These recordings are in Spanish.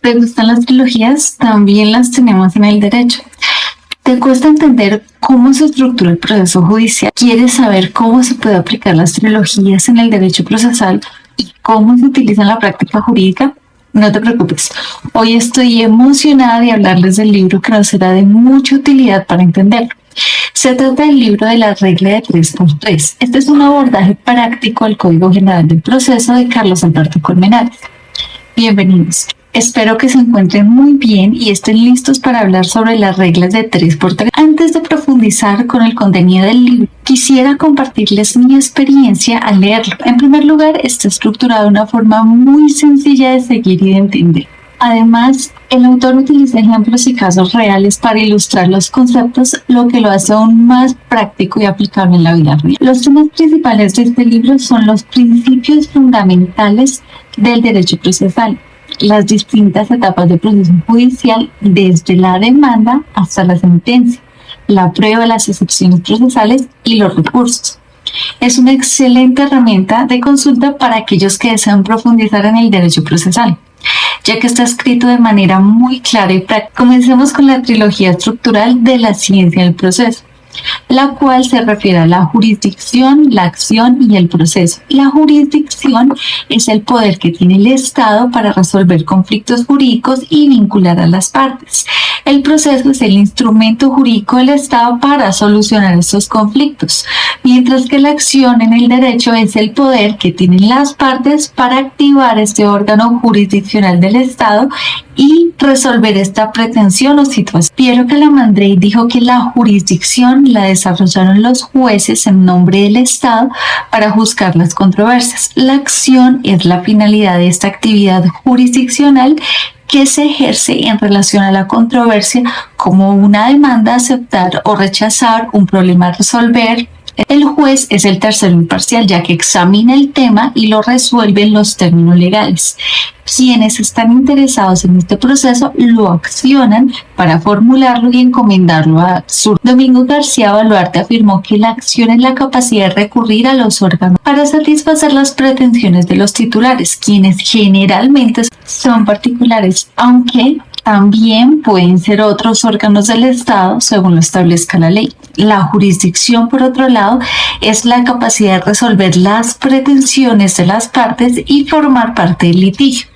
¿Te gustan las trilogías? También las tenemos en el derecho. ¿Te cuesta entender cómo se estructura el proceso judicial? ¿Quieres saber cómo se puede aplicar las trilogías en el derecho procesal y cómo se utiliza en la práctica jurídica? No te preocupes, hoy estoy emocionada de hablarles del libro que nos será de mucha utilidad para entenderlo. Se trata del libro de la regla de 3x3. Este es un abordaje práctico al Código General del Proceso de Carlos Alberto Colmenares. Bienvenidos. Espero que se encuentren muy bien y estén listos para hablar sobre las reglas de 3x3. Antes de profundizar con el contenido del libro, quisiera compartirles mi experiencia al leerlo. En primer lugar, está estructurado de una forma muy sencilla de seguir y de entender. Además, el autor utiliza ejemplos y casos reales para ilustrar los conceptos, lo que lo hace aún más práctico y aplicable en la vida real. Los temas principales de este libro son los principios fundamentales del derecho procesal, las distintas etapas del proceso judicial desde la demanda hasta la sentencia, la prueba, las excepciones procesales y los recursos. Es una excelente herramienta de consulta para aquellos que desean profundizar en el derecho procesal, ya que está escrito de manera muy clara y práctica. Comencemos con la trilogía estructural de la ciencia del proceso, la cual se refiere a la jurisdicción, la acción y el proceso. La jurisdicción es el poder que tiene el Estado para resolver conflictos jurídicos y vincular a las partes. El proceso es el instrumento jurídico del Estado para solucionar estos conflictos, mientras que la acción en el derecho es el poder que tienen las partes para activar este órgano jurisdiccional del Estado y resolver esta pretensión o situación. Piero Calamandrei dijo que la jurisdicción la desarrollaron los jueces en nombre del Estado para juzgar las controversias. La acción es la finalidad de esta actividad jurisdiccional que se ejerce en relación a la controversia, como una demanda a aceptar o rechazar, un problema a resolver. El juez es el tercero imparcial, ya que examina el tema y lo resuelve en los términos legales. Quienes están interesados en este proceso lo accionan para formularlo y encomendarlo a su. Domingo García Baluarte afirmó que la acción es la capacidad de recurrir a los órganos para satisfacer las pretensiones de los titulares, quienes generalmente son particulares, aunque también pueden ser otros órganos del Estado según lo establezca la ley. La jurisdicción, por otro lado, es la capacidad de resolver las pretensiones de las partes y formar parte del litigio.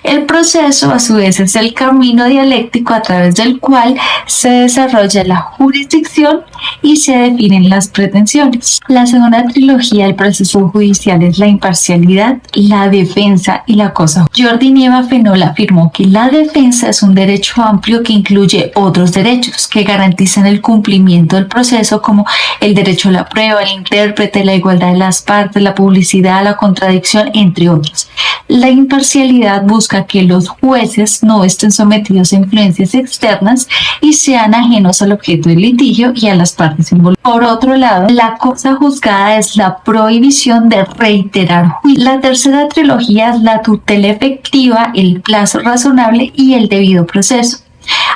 El proceso, a su vez, es el camino dialéctico a través del cual se desarrolla la jurisdicción y se definen las pretensiones. La segunda trilogía del proceso judicial es la imparcialidad, la defensa y la cosa. Jordi Nieva Fenola afirmó que la defensa es un derecho amplio que incluye otros derechos que garantizan el cumplimiento del proceso, como el derecho a la prueba, el intérprete, la igualdad de las partes, la publicidad, la contradicción, entre otros. La imparcialidad busca que los jueces no estén sometidos a influencias externas y sean ajenos al objeto del litigio y a las partes involucradas. Por otro lado, la cosa juzgada es la prohibición de reiterar juicio. La tercera trilogía es la tutela efectiva, el plazo razonable y el debido proceso.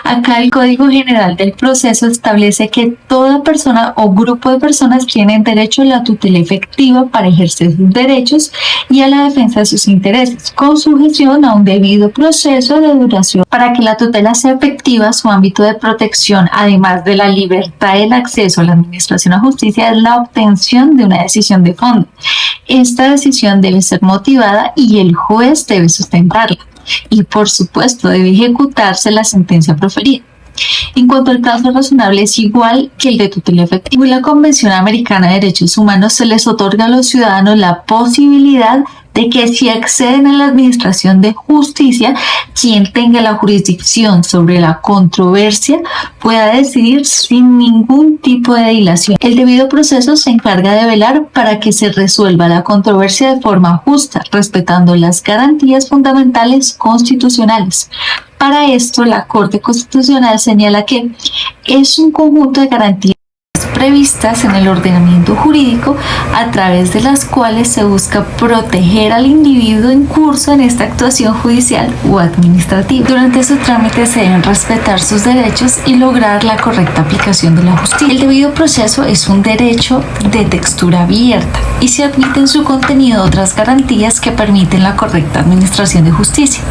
Acá el Código General del Proceso establece que toda persona o grupo de personas tienen derecho a la tutela efectiva para ejercer sus derechos y a la defensa de sus intereses, con sujeción a un debido proceso de duración. Para que la tutela sea efectiva, su ámbito de protección, además de la libertad del acceso a la administración de justicia, es la obtención de una decisión de fondo. Esta decisión debe ser motivada y el juez debe sustentarla. Y por supuesto debe ejecutarse la sentencia proferida. En cuanto al plazo razonable, es igual que el de tutela efectiva. En la Convención Americana de Derechos Humanos se les otorga a los ciudadanos la posibilidad de que si acceden a la administración de justicia, quien tenga la jurisdicción sobre la controversia pueda decidir sin ningún tipo de dilación. El debido proceso se encarga de velar para que se resuelva la controversia de forma justa, respetando las garantías fundamentales constitucionales. Para esto, la Corte Constitucional señala que es un conjunto de garantías previstas en el ordenamiento jurídico a través de las cuales se busca proteger al individuo en curso en esta actuación judicial o administrativa. Durante su trámite se deben respetar sus derechos y lograr la correcta aplicación de la justicia. El debido proceso es un derecho de textura abierta y se admite en su contenido otras garantías que permiten la correcta administración de justicia.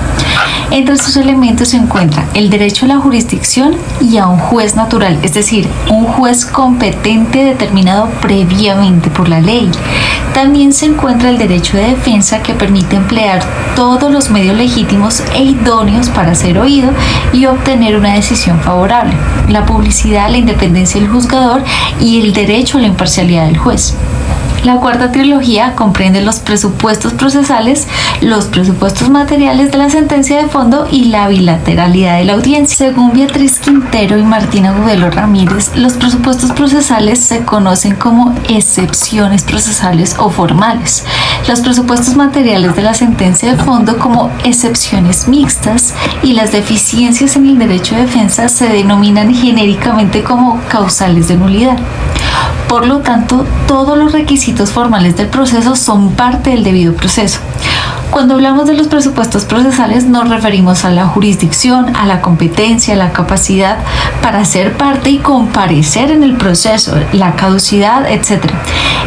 Entre sus elementos se encuentra el derecho a la jurisdicción y a un juez natural, es decir, un juez competente determinado previamente por la ley. También se encuentra el derecho de defensa, que permite emplear todos los medios legítimos e idóneos para ser oído y obtener una decisión favorable. La publicidad, la independencia del juzgador y el derecho a la imparcialidad del juez. La cuarta trilogía comprende los presupuestos procesales, los presupuestos materiales de la sentencia de fondo y la bilateralidad de la audiencia. Según Beatriz Quintero y Martín Agudelo Ramírez, los presupuestos procesales se conocen como excepciones procesales o formales. Los presupuestos materiales de la sentencia de fondo como excepciones mixtas, y las deficiencias en el derecho de defensa se denominan genéricamente como causales de nulidad. Por lo tanto, todos los requisitos formales del proceso son parte del debido proceso. Cuando hablamos de los presupuestos procesales nos referimos a la jurisdicción, a la competencia, a la capacidad para ser parte y comparecer en el proceso, la caducidad, etc.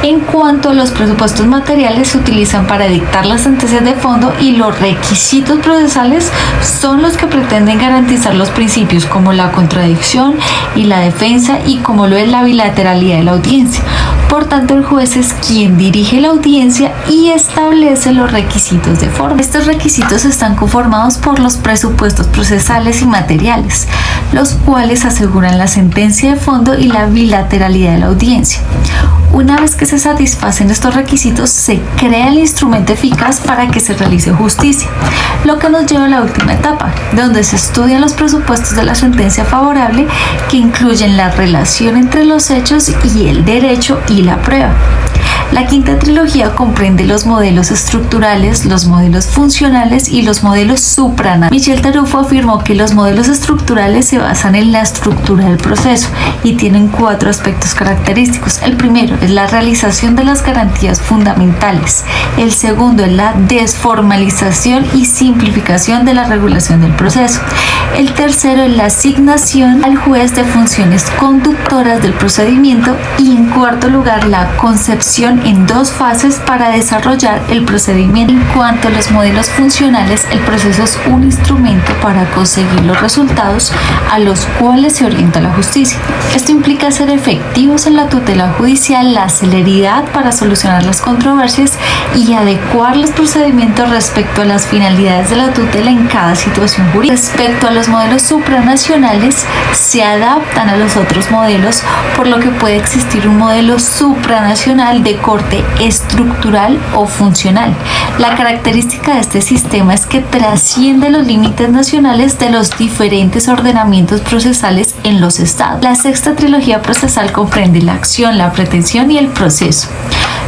En cuanto a los presupuestos materiales, se utilizan para dictar las sentencias de fondo, y los requisitos procesales son los que pretenden garantizar los principios como la contradicción y la defensa, y como lo es la bilateralidad de la audiencia. Por tanto, el juez es quien dirige la audiencia y establece los requisitos de forma. Estos requisitos están conformados por los presupuestos procesales y materiales, los cuales aseguran la sentencia de fondo y la bilateralidad de la audiencia. Una vez que se satisfacen estos requisitos, se crea el instrumento eficaz para que se realice justicia, lo que nos lleva a la última etapa, donde se estudian los presupuestos de la sentencia favorable, que incluyen la relación entre los hechos y el derecho y la prueba. La quinta trilogía comprende los modelos estructurales, los modelos funcionales y los modelos supranaturales. Michel Tarufo afirmó que los modelos estructurales se basan en la estructura del proceso y tienen 4 aspectos característicos. El primero es la realización de las garantías fundamentales. El segundo es la desformalización y simplificación de la regulación del proceso. El tercero es la asignación al juez de funciones conductoras del procedimiento. Y en cuarto lugar, la concepción en 2 fases para desarrollar el procedimiento. En cuanto a los modelos funcionales, el proceso es un instrumento para conseguir los resultados a los cuales se orienta la justicia. Esto implica ser efectivos en la tutela judicial, la celeridad para solucionar las controversias y adecuar los procedimientos respecto a las finalidades de la tutela en cada situación jurídica. Respecto a los modelos supranacionales, se adaptan a los otros modelos, por lo que puede existir un modelo supranacional de corte estructural o funcional. La característica de este sistema es que trasciende los límites nacionales de los diferentes ordenamientos procesales en los estados. La sexta trilogía procesal comprende la acción, la pretensión y el proceso.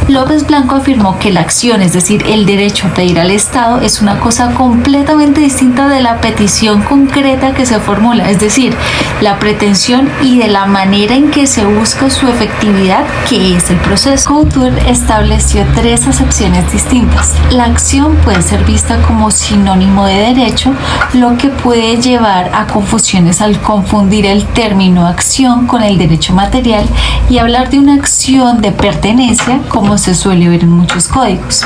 López Blanco afirmó que la acción, es decir, el derecho a pedir al Estado, es una cosa completamente distinta de la petición concreta que se formula, es decir, la pretensión, y de la manera en que se busca su efectividad, que es el proceso. Couture estableció 3 acepciones distintas. La acción puede ser vista como sinónimo de derecho, lo que puede llevar a confusiones al confundir el término acción con el derecho material y hablar de una acción de pertenencia, como se suele ver en muchos códigos.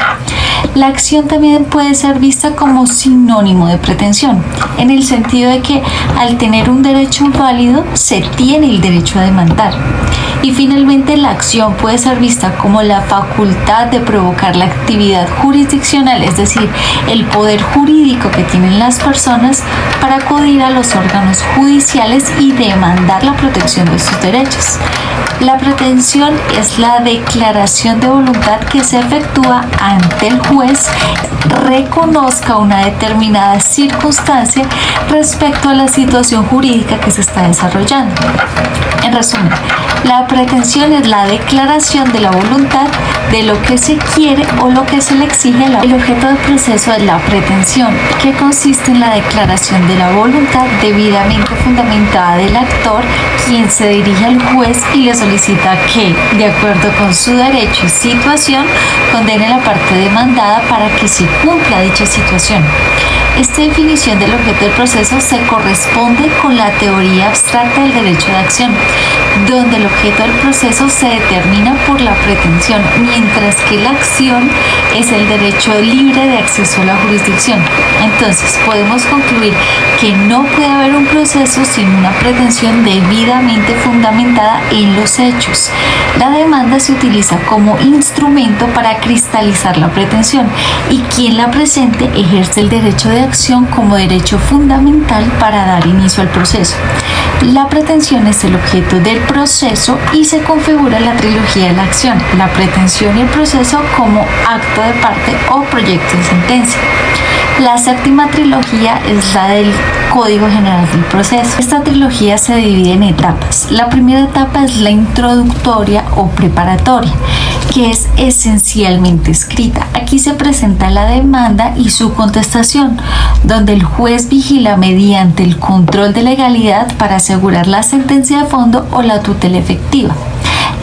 La acción también puede ser vista como sinónimo de pretensión, en el sentido de que al tener un derecho válido se tiene el derecho a demandar. Y finalmente, la acción puede ser vista como la facultad de provocar la actividad jurisdiccional, es decir, el poder jurídico que tienen las personas para acudir a los órganos judiciales y demandar la protección de sus derechos. La pretensión es la declaración de voluntad que se efectúa ante el juez reconozca una determinada circunstancia respecto a la situación jurídica que se está desarrollando. En resumen, la pretensión es la declaración de la voluntad de lo que se quiere o lo que se le exige. El objeto del proceso es la pretensión, que consiste en la declaración de la voluntad debidamente fundamentada del actor, quien se dirige al juez y le solicita que, de acuerdo con su derecho y situación, condene a la parte demandada para que se cumpla dicha situación. Esta definición del objeto del proceso se corresponde con la teoría abstracta del derecho de acción, donde el objeto del proceso se determina por la pretensión, mientras que la acción es el derecho libre de acceso a la jurisdicción. Entonces, podemos concluir que no puede haber un proceso sin una pretensión debidamente fundamentada en los hechos. La demanda se utiliza como instrumento para cristalizar la pretensión y quien la presente ejerce el derecho de acción como derecho fundamental para dar inicio al proceso. La pretensión es el objeto del proceso y se configura la trilogía de la acción, la pretensión y el proceso como acto de parte o proyecto de sentencia. La séptima trilogía es la del Código General del Proceso. Esta trilogía se divide en etapas. La primera etapa es la introductoria o preparatoria, que es esencialmente escrita. Aquí se presenta la demanda y su contestación, donde el juez vigila mediante el control de legalidad para asegurar la sentencia de fondo o la tutela efectiva.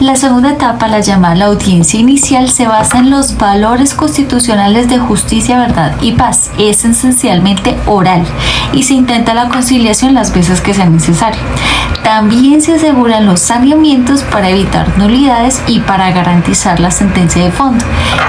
La segunda etapa, la llamada la audiencia inicial, se basa en los valores constitucionales de justicia, verdad y paz. Es esencialmente oral y se intenta la conciliación las veces que sea necesario. También se aseguran los saneamientos para evitar nulidades y para garantizar la sentencia de fondo.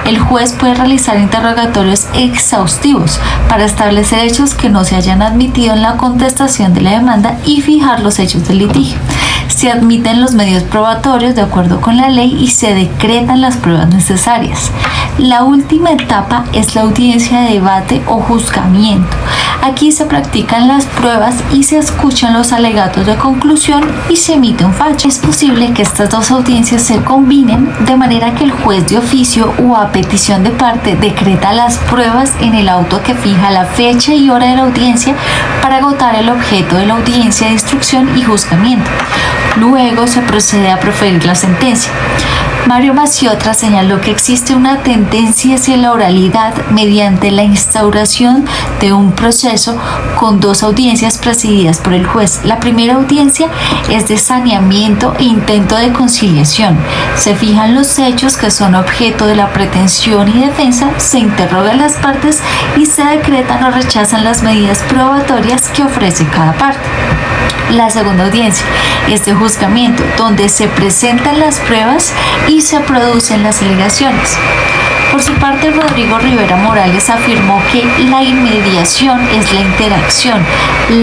El juez puede realizar interrogatorios exhaustivos para establecer hechos que no se hayan admitido en la contestación de la demanda y fijar los hechos del litigio. Se admiten los medios probatorios de acuerdo con la ley y se decretan las pruebas necesarias. La última etapa es la audiencia de debate o juzgamiento. Aquí se practican las pruebas y se escuchan los alegatos de conclusión y se emite un fallo. Es posible que estas dos audiencias se combinen de manera que el juez de oficio o a petición de parte decreta las pruebas en el auto que fija la fecha y hora de la audiencia para agotar el objeto de la audiencia de instrucción y juzgamiento. Luego se procede a proferir la sentencia. Mario Maciotra señaló que existe una tendencia hacia la oralidad mediante la instauración de un proceso con dos audiencias presididas por el juez. La primera audiencia es de saneamiento e intento de conciliación. Se fijan los hechos que son objeto de la pretensión y defensa, se interrogan las partes y se decretan o rechazan las medidas probatorias que ofrece cada parte. La segunda audiencia es de juzgamiento, donde se presentan las pruebas y se producen las alegaciones. Por su parte, Rodrigo Rivera Morales afirmó que la inmediación es la interacción,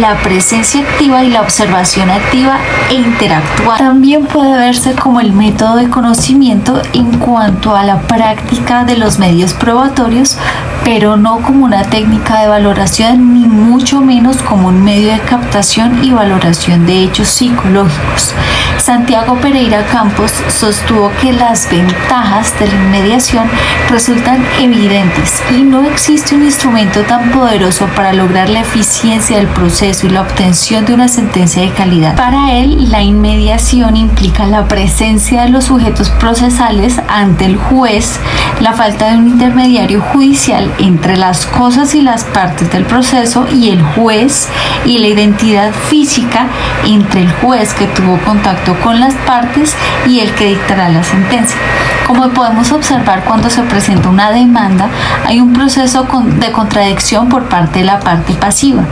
la presencia activa y la observación activa e interactuar. También puede verse como el método de conocimiento en cuanto a la práctica de los medios probatorios, pero no como una técnica de valoración ni mucho menos como un medio de captación y valoración de hechos psicológicos. Santiago Pereira Campos sostuvo que las ventajas de la inmediación resultan evidentes y no existe un instrumento tan poderoso para lograr la eficiencia del proceso y la obtención de una sentencia de calidad. Para él, la inmediación implica la presencia de los sujetos procesales ante el juez, la falta de un intermediario judicial entre las cosas y las partes del proceso y el juez, y la identidad física entre el juez que tuvo contacto con las partes y el que dictará la sentencia. Como podemos observar, cuando se presenta una demanda, hay un proceso de contradicción por parte de la parte pasiva.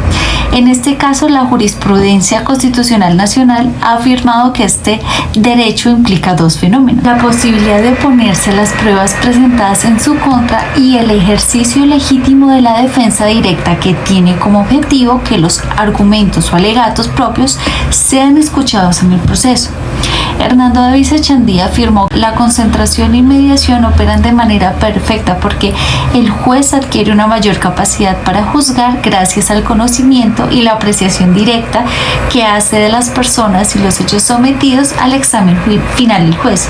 En este caso, la jurisprudencia constitucional nacional ha afirmado que este derecho implica dos fenómenos: la posibilidad de oponerse a las pruebas presentadas en su contra y el ejercicio legítimo de la defensa directa, que tiene como objetivo que los argumentos o alegatos propios sean escuchados en el proceso. Hernando David Echandía afirmó que la concentración y mediación operan de manera perfecta porque el juez adquiere una mayor capacidad para juzgar gracias al conocimiento y la apreciación directa que hace de las personas y los hechos sometidos al examen final del juez.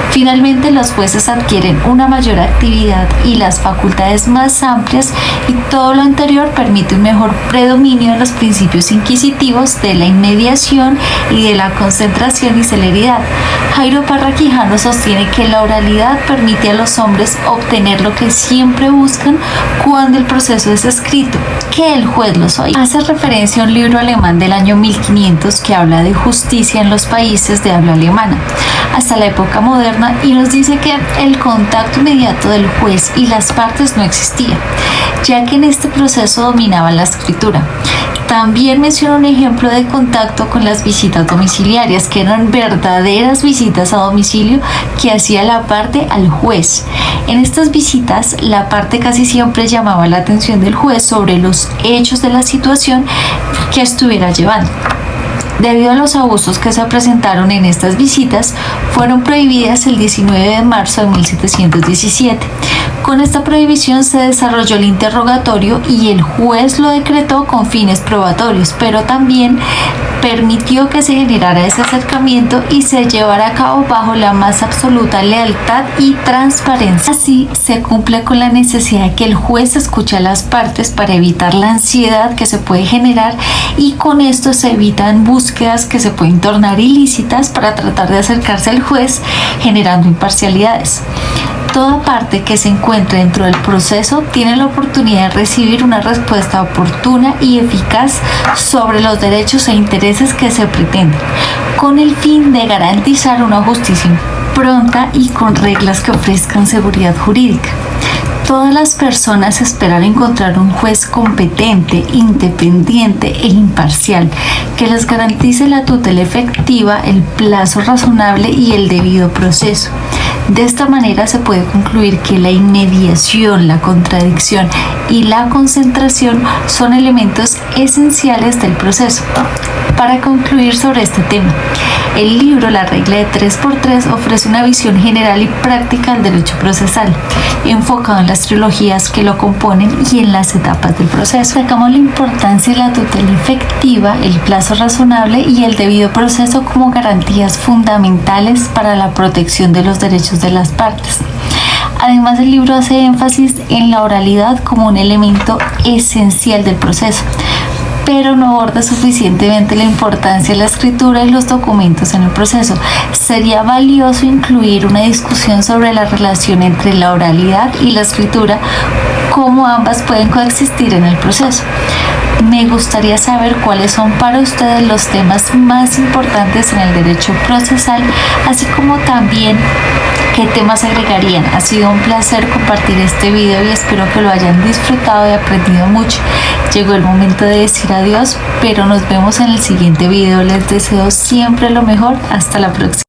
Finalmente, los jueces adquieren una mayor actividad y las facultades más amplias, y todo lo anterior permite un mejor predominio de los principios inquisitivos de la inmediación y de la concentración y celeridad. Jairo Parra Quijano sostiene que la oralidad permite a los hombres obtener lo que siempre buscan cuando el proceso es escrito, que el juez los oiga. Hace referencia a un libro alemán del año 1500 que habla de justicia en los países de habla alemana hasta la época moderna y nos dice que el contacto inmediato del juez y las partes no existía, ya que en este proceso dominaba la escritura. También menciona un ejemplo de contacto con las visitas domiciliarias, que eran verdaderas visitas a domicilio que hacía la parte al juez. En estas visitas, la parte casi siempre llamaba la atención del juez sobre los hechos de la situación que estuviera llevando. Debido a los abusos que se presentaron en estas visitas, fueron prohibidas el 19 de marzo de 1717. Con esta prohibición se desarrolló el interrogatorio y el juez lo decretó con fines probatorios, pero también permitió que se generara ese acercamiento y se llevara a cabo bajo la más absoluta lealtad y transparencia. Así se cumple con la necesidad de que el juez escuche a las partes para evitar la ansiedad que se puede generar, y con esto se evitan búsquedas que se pueden tornar ilícitas para tratar de acercarse al juez, generando imparcialidades. Toda parte que se encuentre dentro del proceso tiene la oportunidad de recibir una respuesta oportuna y eficaz sobre los derechos e intereses que se pretenden, con el fin de garantizar una justicia pronta y con reglas que ofrezcan seguridad jurídica. Todas las personas esperan encontrar un juez competente, independiente e imparcial, que les garantice la tutela efectiva, el plazo razonable y el debido proceso. De esta manera se puede concluir que la inmediación, la contradicción y la concentración son elementos esenciales del proceso. Para concluir sobre este tema, el libro La regla de 3x3 ofrece una visión general y práctica del derecho procesal, enfocado en las trilogías que lo componen y en las etapas del proceso. Destacamos la importancia de la tutela efectiva, el plazo razonable y el debido proceso como garantías fundamentales para la protección de los derechos de las partes. Además, el libro hace énfasis en la oralidad como un elemento esencial del proceso, pero no aborda suficientemente la importancia de la escritura y los documentos en el proceso. Sería valioso incluir una discusión sobre la relación entre la oralidad y la escritura, cómo ambas pueden coexistir en el proceso. Me gustaría saber cuáles son para ustedes los temas más importantes en el derecho procesal, así como también qué temas agregarían. Ha sido un placer compartir este video y espero que lo hayan disfrutado y aprendido mucho. Llegó el momento de decir adiós, pero nos vemos en el siguiente video. Les deseo siempre lo mejor. Hasta la próxima.